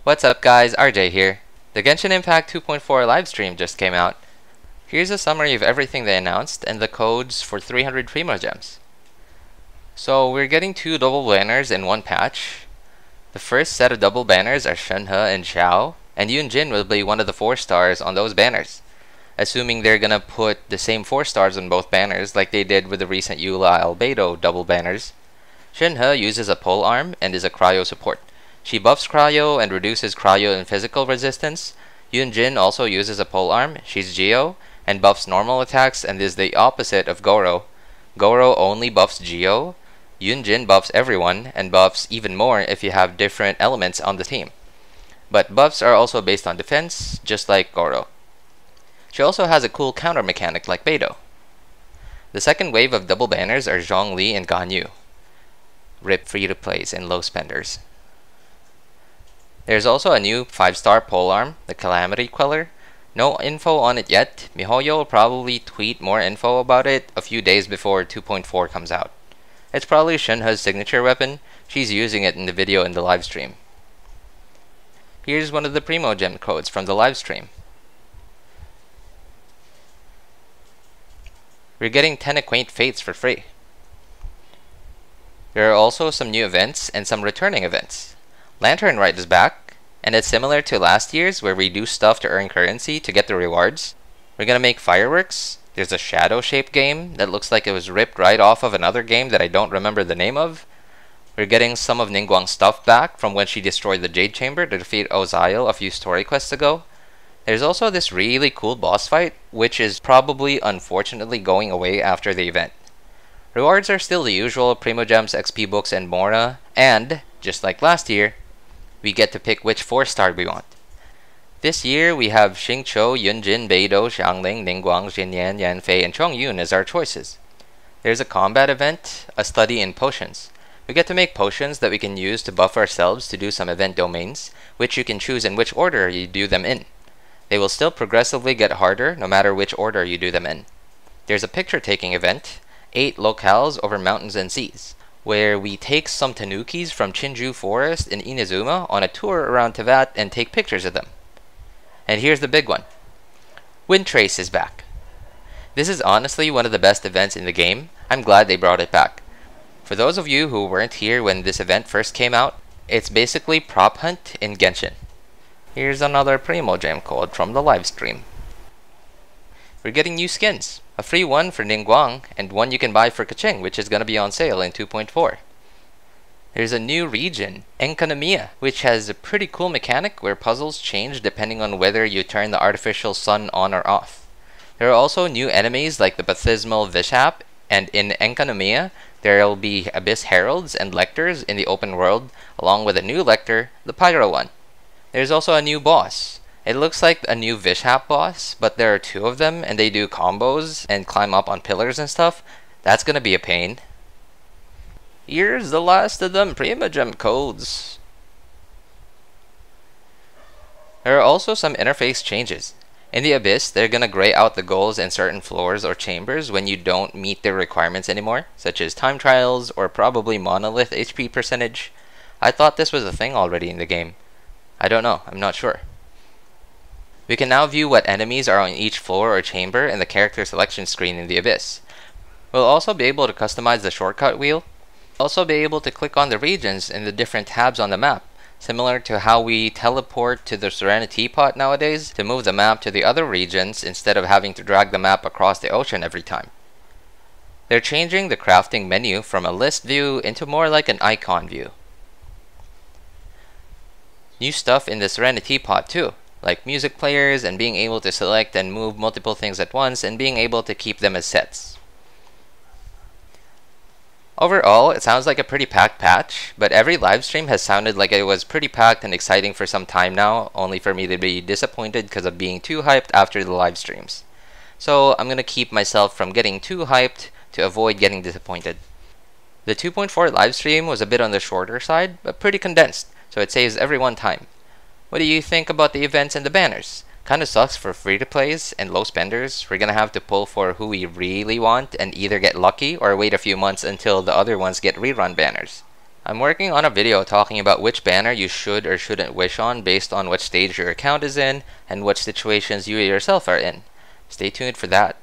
What's up guys, RJ here. The Genshin Impact 2.4 livestream just came out. Here's a summary of everything they announced and the codes for 300 Primo Gems. So we're getting 2 double banners in one patch. The first set of double banners are Shenhe and Xiao, and Yunjin will be one of the 4 stars on those banners. Assuming they're gonna put the same 4 stars on both banners like they did with the recent Eula Albedo double banners. Shenhe uses a pole arm and is a cryo support. She buffs cryo and reduces cryo and physical resistance. Yunjin also uses a pole arm, she's Geo, and buffs normal attacks and is the opposite of Goro. Goro only buffs Geo. Yunjin buffs everyone and buffs even more if you have different elements on the team. But buffs are also based on defense, just like Goro. She also has a cool counter mechanic like Beidou. The second wave of double banners are Zhongli and Ganyu. RIP free-to-plays and low spenders. There's also a new 5-star polearm, the Calamity Queller. No info on it yet. MiHoYo will probably tweet more info about it a few days before 2.4 comes out. It's probably Shenhe's signature weapon. She's using it in the video in the livestream. Here's one of the Primo Gem codes from the livestream. We're getting 10 Acquaint Fates for free. There are also some new events and some returning events. Lantern Rite is back, and it's similar to last year's where we do stuff to earn currency to get the rewards. We're gonna make fireworks. There's a shadow shape game that looks like it was ripped right off of another game that I don't remember the name of. We're getting some of Ningguang's stuff back from when she destroyed the Jade Chamber to defeat Ozail a few story quests ago. There's also this really cool boss fight, which is probably unfortunately going away after the event. Rewards are still the usual Primo Gems, XP books, and Mora, and, just like last year, we get to pick which 4-star we want. This year, we have Xingqiu, Yunjin, Beidou, Xiangling, Ningguang, Xinyan, Yanfei, and Chongyun as our choices. There's a combat event, a study in potions. We get to make potions that we can use to buff ourselves to do some event domains, which you can choose in which order you do them in. They will still progressively get harder no matter which order you do them in. There's a picture-taking event, 8 locales over mountains and seas, where we take some tanukis from Chinju Forest in Inazuma on a tour around Teyvat and take pictures of them. And here's the big one. Windtrace is back. This is honestly one of the best events in the game. I'm glad they brought it back. For those of you who weren't here when this event first came out, it's basically prop hunt in Genshin. Here's another Primo Gem code from the livestream. We're getting new skins. A free one for Ningguang, and one you can buy for Keqing, which is going to be on sale in 2.4. There's a new region, Engkanomiya, which has a pretty cool mechanic where puzzles change depending on whether you turn the artificial sun on or off. There are also new enemies like the Baptismal Vishap, and in Engkanomiya, there will be Abyss Heralds and Lectors in the open world, along with a new Lector, the Pyro one. There's also a new boss. It looks like a new Vishap boss, but there are 2 of them, and they do combos and climb up on pillars and stuff. That's gonna be a pain. Here's the last of them Primo Gem codes. There are also some interface changes. In the Abyss, they're gonna gray out the goals in certain floors or chambers when you don't meet their requirements anymore, such as time trials or probably monolith HP percentage. I thought this was a thing already in the game. I don't know, I'm not sure. We can now view what enemies are on each floor or chamber in the character selection screen in the Abyss. We'll also be able to customize the shortcut wheel. Also be able to click on the regions in the different tabs on the map, similar to how we teleport to the Serenity Pot nowadays to move the map to the other regions instead of having to drag the map across the ocean every time. They're changing the crafting menu from a list view into more like an icon view. New stuff in the Serenity Pot too, like music players and being able to select and move multiple things at once and being able to keep them as sets. Overall, it sounds like a pretty packed patch, but every livestream has sounded like it was pretty packed and exciting for some time now, only for me to be disappointed because of being too hyped after the livestreams. So I'm gonna keep myself from getting too hyped to avoid getting disappointed. The 2.4 livestream was a bit on the shorter side, but pretty condensed, so it saves everyone time. What do you think about the events and the banners? Kinda sucks for free-to-plays and low spenders. We're gonna have to pull for who we really want and either get lucky or wait a few months until the other ones get rerun banners. I'm working on a video talking about which banner you should or shouldn't wish on based on what stage your account is in and what situations you yourself are in. Stay tuned for that.